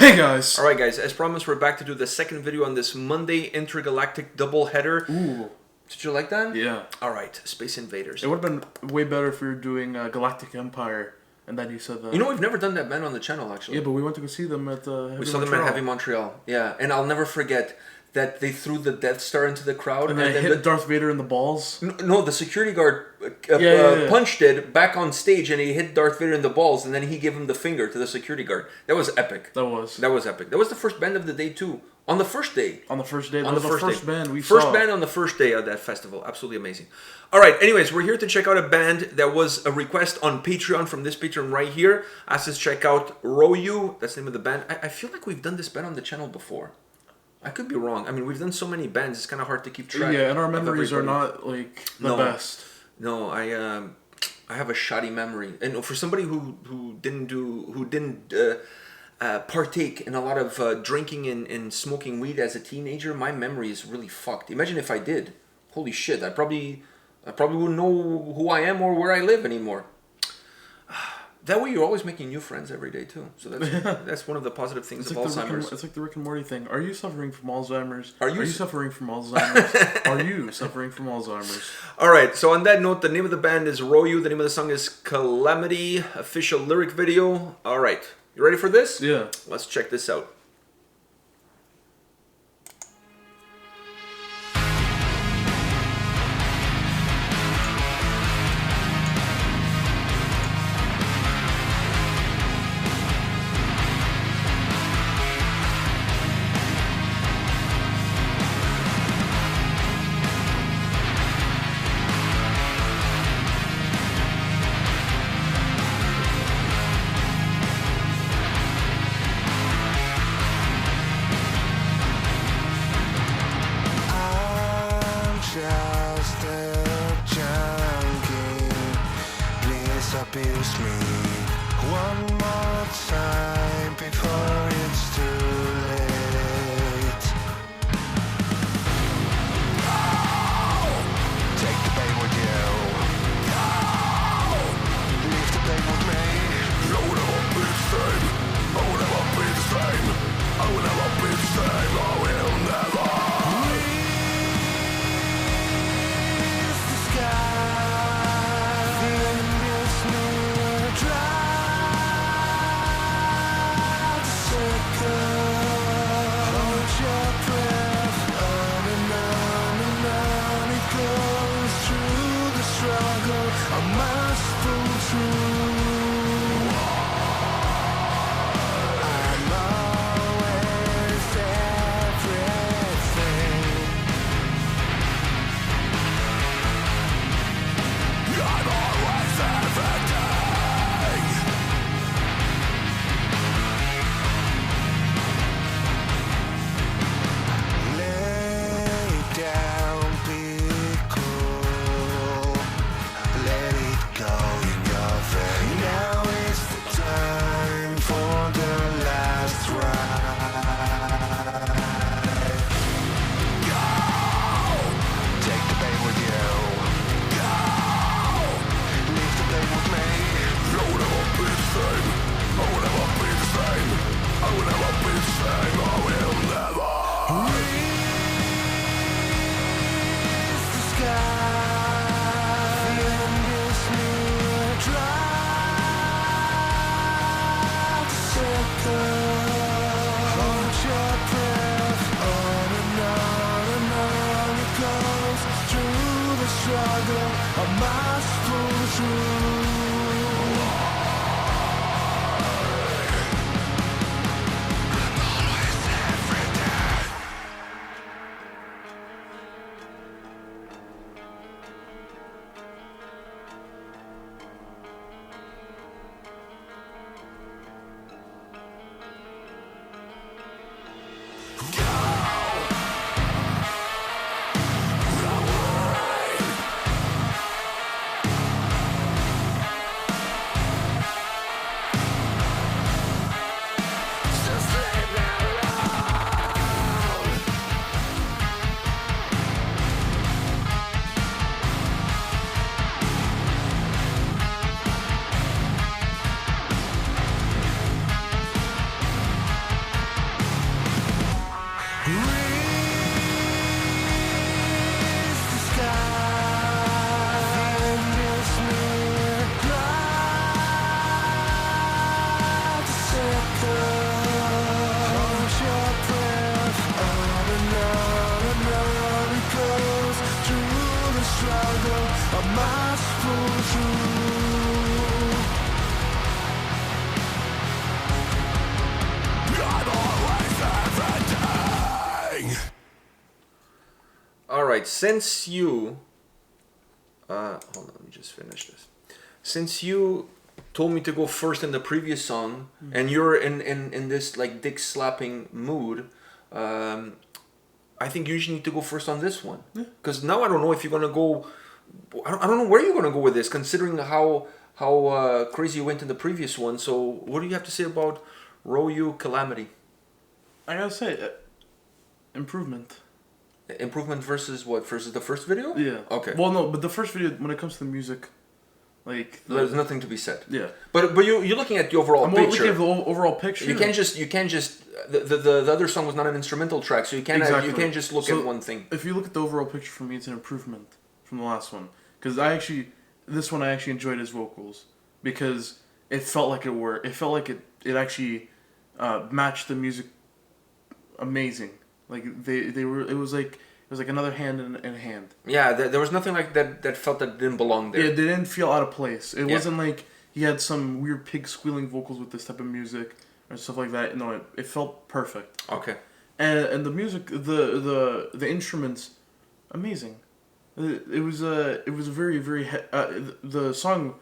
Hey guys! Alright guys, as promised, we're back to do the second video on this Monday intergalactic double header. Ooh. Did you like that? Yeah. Alright, Space Invaders. It would have been way better if we were doing Galactic Empire, and then you said that. You know, we've never done that band on the channel, actually. Yeah, but we went to go see them at We saw them at Heavy Montreal. Yeah, and I'll never forget that they threw the Death Star into the crowd. And then hit Darth Vader in the balls. No, the security guard punched it back on stage, and he hit Darth Vader in the balls, and then he gave him the finger to the security guard. That was epic. That was epic. That was the first band of the day, too. On the first day. On the first day. That was the first band we saw. First band on the first day of that festival. Absolutely amazing. All right. Anyways, we're here to check out a band that was a request on Patreon from this patron right here. Asked us to check out Roju. That's the name of the band. I feel like we've done this band on the channel before. I could be wrong. I mean, we've done so many bands. It's kind of hard to keep track. Yeah, and our memories are not like the best. No, I have a shoddy memory, and for somebody who didn't partake in a lot of drinking and smoking weed as a teenager, my memory is really fucked. Imagine if I did. Holy shit! I probably wouldn't know who I am or where I live anymore. That way, you're always making new friends every day too. So that's one of the positive things of Alzheimer's. It's like the Rick and Morty thing. Are you suffering from Alzheimer's? Are you suffering from Alzheimer's? Are you suffering from Alzheimer's? All right. So on that note, the name of the band is Roju. The name of the song is Calamity. Official lyric video. All right. You ready for this? Yeah. Let's check this out. Abuse me one more time before it's too late. Take the pain with you. Leave the pain with me. I will never be the same. I will never be the same. I will never be the same. I will never. Reach the sky. I must pull through. I must pull through. I'm always everything. All right, since you, hold on, let me just finish this. Since you told me to go first in the previous song, and you're in this like dick slapping mood, I think you usually need to go first on this one. Because now I don't know if you're gonna go. I don't know where you're gonna go with this, considering how crazy you went in the previous one. So what do you have to say about Roju Calamity? I gotta say, improvement. Improvement versus what? Versus the first video? Yeah. Okay. Well, no, but the first video, when it comes to the music, like There's nothing to be said. yeah. But you're looking at the overall I'm picture. looking at the overall picture. You can't just the other song was not an instrumental track, so you can't Exactly. you can't just look So, at one thing. If you look at the overall picture, for me, it's an improvement from the last one. Because this one I actually enjoyed his vocals because it felt like it worked. It felt like it actually matched the music amazing. Like they were. It was like another hand in a hand. Yeah, there was nothing like that felt that didn't belong there. Yeah, they didn't feel out of place. It Yeah. wasn't like he had some weird pig squealing vocals with this type of music or stuff like that. No, it felt perfect. Okay. And the music, the instruments, amazing. It was a very the song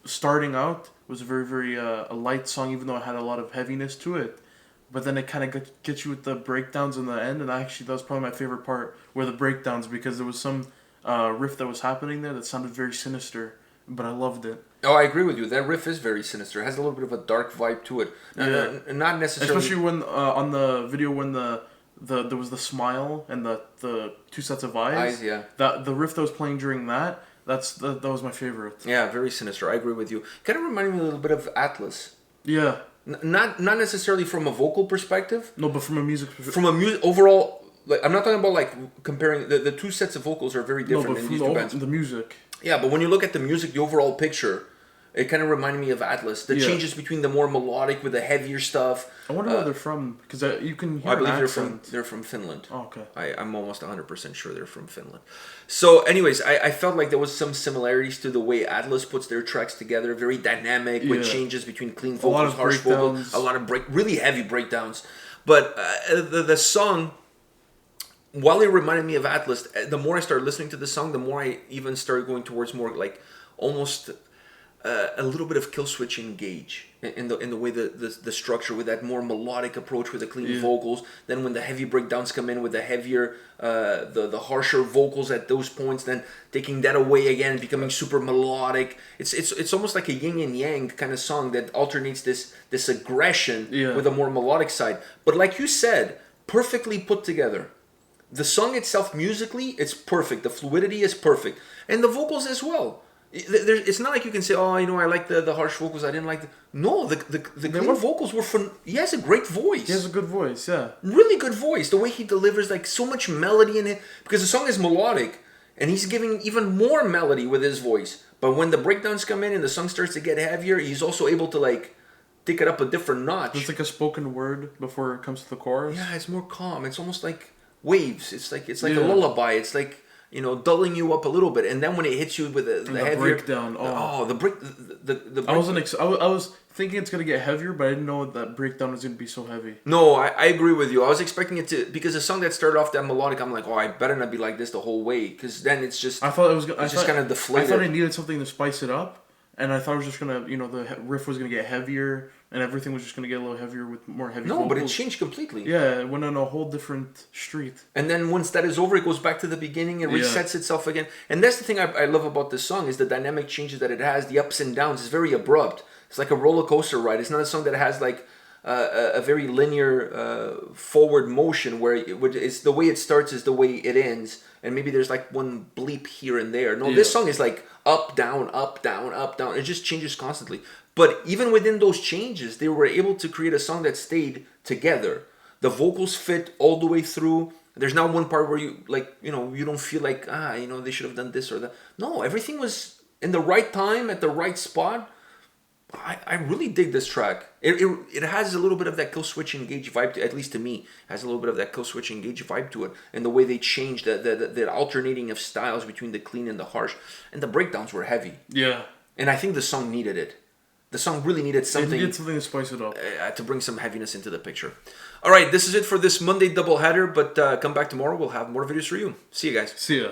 starting out was a very a light song, even though it had a lot of heaviness to it. But then it kind of gets you with the breakdowns in the end, and actually that was probably my favorite part, were the breakdowns, because there was some riff that was happening there that sounded very sinister, but I loved it. Oh, I agree with you. That riff is very sinister. It has a little bit of a dark vibe to it. Yeah. Not necessarily. Especially when on the video when there was the smile and the two sets of eyes. Yeah. That the riff that was playing during that was my favorite. Yeah, very sinister. I agree with you. Kind of reminded me a little bit of Atlas. Yeah. Not necessarily from a vocal perspective. No, but from a music perspective. From a music overall, like I'm not talking about like comparing the two sets of vocals are very No, different but in from these two bands. the music. Yeah, but when you look at the music, the overall picture, it kind of reminded me of Atlas. The Yeah. changes between the more melodic with the heavier stuff. I wonder where they're from, because you can hear I believe an accent. they're from Finland. Oh, okay. I'm almost 100% sure they're from Finland. So, anyways, I felt like there was some similarities to the way Atlas puts their tracks together. Very dynamic, with Yeah. changes between clean lot vocals, of harsh vocals, breakdowns. a lot of really heavy breakdowns. But the song, while it reminded me of Atlas, the more I started listening to the song, the more I even started going towards more like almost a little bit of Killswitch Engage in the way the structure, with that more melodic approach with the clean vocals. Then when the heavy breakdowns come in with the heavier, the harsher vocals at those points, then taking that away again, becoming super melodic. It's almost like a yin and yang kind of song that alternates this aggression with a more melodic side. But like you said, perfectly put together. The song itself musically, it's perfect. The fluidity is perfect, and the vocals as well. It's not like you can say, oh, I like the harsh vocals. I didn't like the... No, the clean vocals were fun. He has a great voice. He has a good voice, yeah. Really good voice. The way he delivers, like, so much melody in it. Because the song is melodic, and he's giving even more melody with his voice. But when the breakdowns come in and the song starts to get heavier, he's also able to, like, take it up a different notch. It's like a spoken word before it comes to the chorus. Yeah, it's more calm. It's almost like waves. It's like a lullaby. It's like, dulling you up a little bit, and then when it hits you with the heavier breakdown. the I was thinking it's gonna get heavier, but I didn't know that breakdown was gonna be so heavy. No, I agree with you. I was expecting it to, because the song that started off that melodic, I'm like, oh, I better not be like this the whole way, because then it's just. I thought it was. just kind of deflated. I thought I needed something to spice it up, and I thought it was just gonna, the riff was gonna get heavier, and everything was just gonna get a little heavier with more heavy. No, vocals. but it changed completely. Yeah, it went on a whole different street. And then once that is over, it goes back to the beginning and resets itself again. And that's the thing I love about this song, is the dynamic changes that it has, the ups and downs. It's very abrupt. It's like a roller coaster ride. It's not a song that has like a very linear forward motion where it's the way it starts is the way it ends. And maybe there's like one bleep here and there. No, this song is like up, down, up, down, up, down. It just changes constantly. But even within those changes, they were able to create a song that stayed together. The vocals fit all the way through. There's not one part where you don't feel like, they should have done this or that. No, everything was in the right time, at the right spot. I really dig this track. It has a little bit of that Kill Switch Engage vibe, at least to me. Has a little bit of that Kill Switch Engage vibe to it. And the way they changed, the alternating of styles between the clean and the harsh. And the breakdowns were heavy. Yeah. And I think the song needed it. The song really needed something. It needed something to spice it up. To bring some heaviness into the picture. All right, this is it for this Monday doubleheader. But come back tomorrow. We'll have more videos for you. See you guys. See ya.